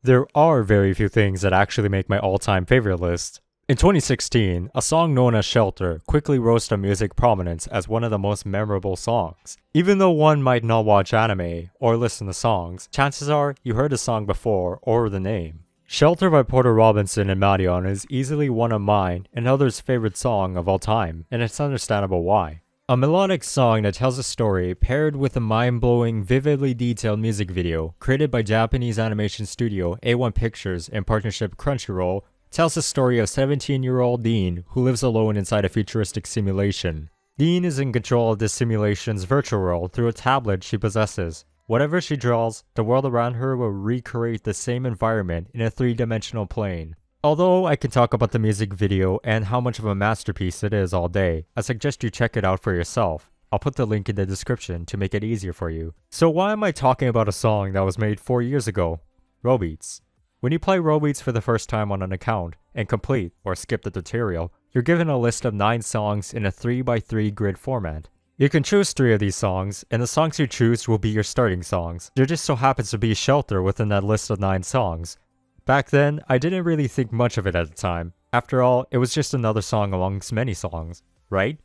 There are very few things that actually make my all-time favorite list. In 2016, a song known as Shelter quickly rose to music prominence as one of the most memorable songs. Even though one might not watch anime or listen to songs, chances are you heard the song before or the name. Shelter by Porter Robinson and Madeon is easily one of mine and others' favorite song of all time, and it's understandable why. A melodic song that tells a story paired with a mind-blowing, vividly detailed music video created by Japanese animation studio A1 Pictures in partnership with Crunchyroll tells the story of 17-year-old Dean who lives alone inside a futuristic simulation. Dean is in control of this simulation's virtual world through a tablet she possesses. Whatever she draws, the world around her will recreate the same environment in a three-dimensional plane. Although I can talk about the music video and how much of a masterpiece it is all day, I suggest you check it out for yourself. I'll put the link in the description to make it easier for you. So why am I talking about a song that was made 4 years ago? RoBeats. When you play RoBeats for the first time on an account and complete or skip the tutorial, you're given a list of 9 songs in a 3x3 grid format. You can choose 3 of these songs, and the songs you choose will be your starting songs. There just so happens to be Shelter within that list of 9 songs. Back then, I didn't really think much of it at the time. After all, it was just another song amongst many songs, right?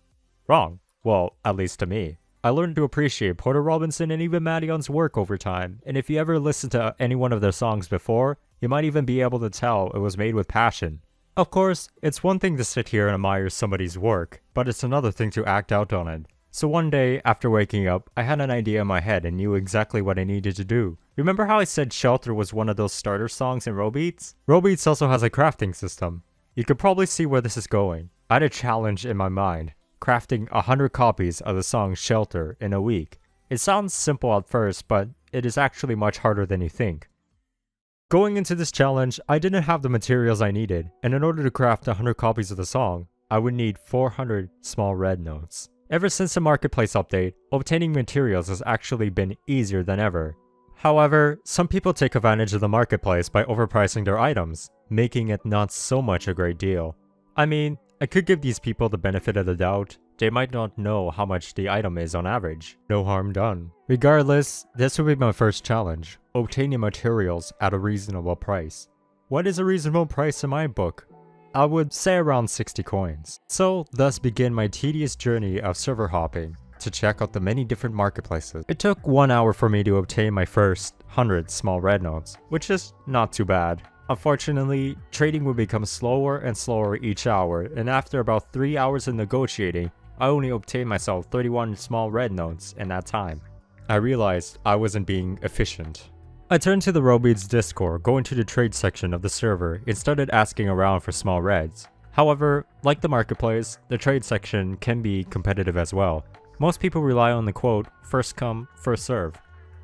Wrong. Well, at least to me. I learned to appreciate Porter Robinson and even Madeon's work over time, and if you ever listened to any one of their songs before, you might even be able to tell it was made with passion. Of course, it's one thing to sit here and admire somebody's work, but it's another thing to act out on it. So one day, after waking up, I had an idea in my head and knew exactly what I needed to do. Remember how I said Shelter was one of those starter songs in RoBeats? RoBeats also has a crafting system. You could probably see where this is going. I had a challenge in my mind, crafting 100 copies of the song Shelter in a week. It sounds simple at first, but it is actually much harder than you think. Going into this challenge, I didn't have the materials I needed, and in order to craft 100 copies of the song, I would need 400 small red notes. Ever since the marketplace update, obtaining materials has actually been easier than ever. However, some people take advantage of the marketplace by overpricing their items, making it not so much a great deal. I mean, I could give these people the benefit of the doubt. They might not know how much the item is on average. No harm done. Regardless, this will be my first challenge, obtaining materials at a reasonable price. What is a reasonable price in my book? I would say around 60 coins. So, thus begin my tedious journey of server hopping to check out the many different marketplaces. It took 1 hour for me to obtain my first 100 small red notes, which is not too bad. Unfortunately, trading would become slower and slower each hour, and after about 3 hours of negotiating, I only obtained myself 31 small red notes in that time. I realized I wasn't being efficient. I turned to the RoBeats Discord, going to the trade section of the server, and started asking around for small reds. However, like the marketplace, the trade section can be competitive as well. Most people rely on the quote, first come, first serve.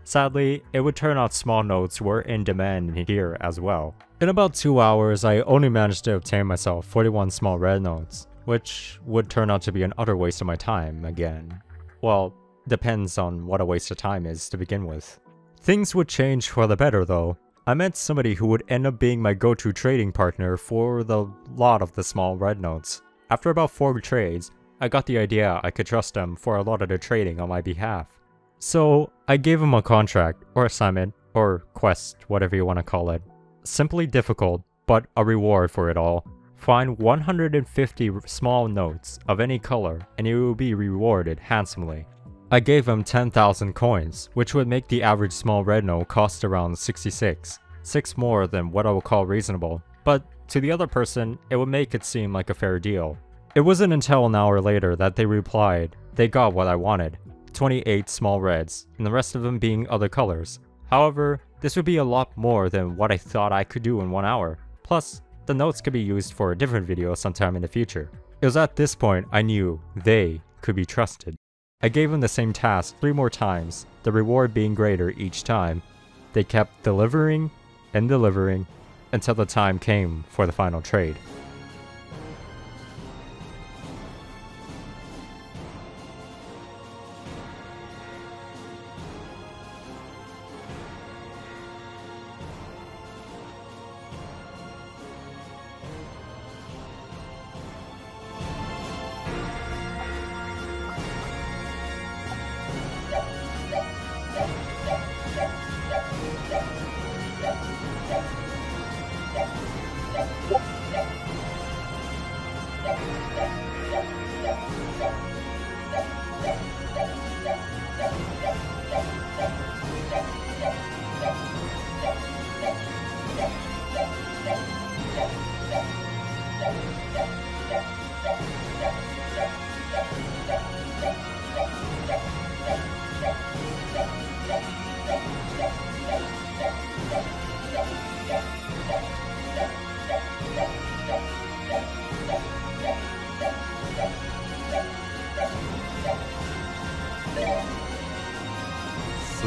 Sadly, it would turn out small notes were in demand here as well. In about 2 hours, I only managed to obtain myself 41 small red notes, which would turn out to be an utter waste of my time again. Well, depends on what a waste of time is to begin with. Things would change for the better though. I met somebody who would end up being my go-to trading partner for the lot of the small red notes. After about 4 trades, I got the idea I could trust them for a lot of the trading on my behalf. So I gave him a contract, or assignment, or quest, whatever you want to call it. Simply difficult, but a reward for it all. Find 150 small notes of any color and you will be rewarded handsomely. I gave him 10,000 coins, which would make the average small red note cost around 66, 6 more than what I would call reasonable, but to the other person, it would make it seem like a fair deal. It wasn't until an hour later that they replied they got what I wanted, 28 small reds, and the rest of them being other colors. However, this would be a lot more than what I thought I could do in 1 hour. Plus, the notes could be used for a different video sometime in the future. It was at this point I knew they could be trusted. I gave them the same task 3 more times, the reward being greater each time. They kept delivering and delivering until the time came for the final trade.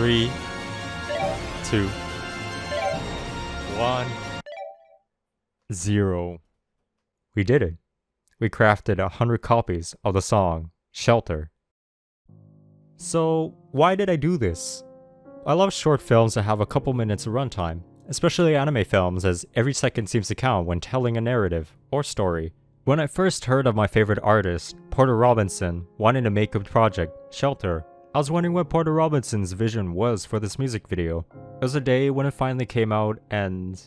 3, 2, 1, 0. We did it. We crafted 100 copies of the song Shelter. So, why did I do this? I love short films that have a couple minutes of runtime, especially anime films, as every second seems to count when telling a narrative or story. When I first heard of my favorite artist, Porter Robinson, wanting to make a project, Shelter, I was wondering what Porter Robinson's vision was for this music video. It was a day when it finally came out and,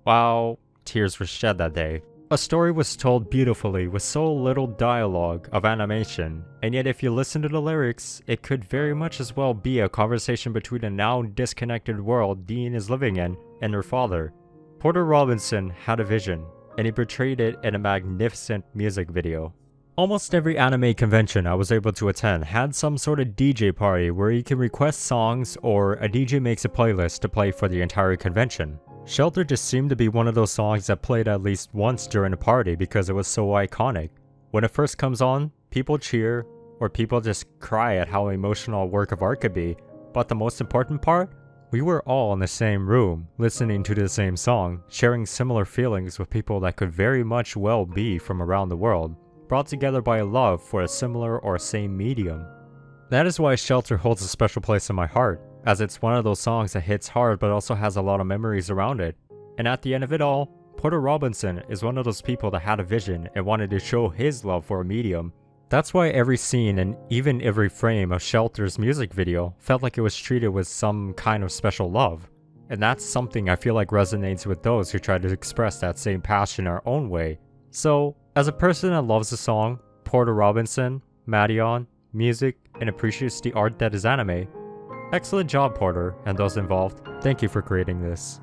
wow, tears were shed that day. A story was told beautifully with so little dialogue of animation, and yet if you listen to the lyrics, it could very much as well be a conversation between a now disconnected world Dean is living in and her father. Porter Robinson had a vision, and he portrayed it in a magnificent music video. Almost every anime convention I was able to attend had some sort of DJ party where you can request songs or a DJ makes a playlist to play for the entire convention. Shelter just seemed to be one of those songs that played at least once during a party because it was so iconic. When it first comes on, people cheer, or people just cry at how emotional a work of art could be, but the most important part? We were all in the same room, listening to the same song, sharing similar feelings with people that could very much well be from around the world, brought together by a love for a similar or same medium. That is why Shelter holds a special place in my heart, as it's one of those songs that hits hard but also has a lot of memories around it. And at the end of it all, Porter Robinson is one of those people that had a vision and wanted to show his love for a medium. That's why every scene and even every frame of Shelter's music video felt like it was treated with some kind of special love. And that's something I feel like resonates with those who try to express that same passion in our own way. So, as a person that loves the song, Porter Robinson, Madeon, music, and appreciates the art that is anime, excellent job, Porter, and those involved. Thank you for creating this.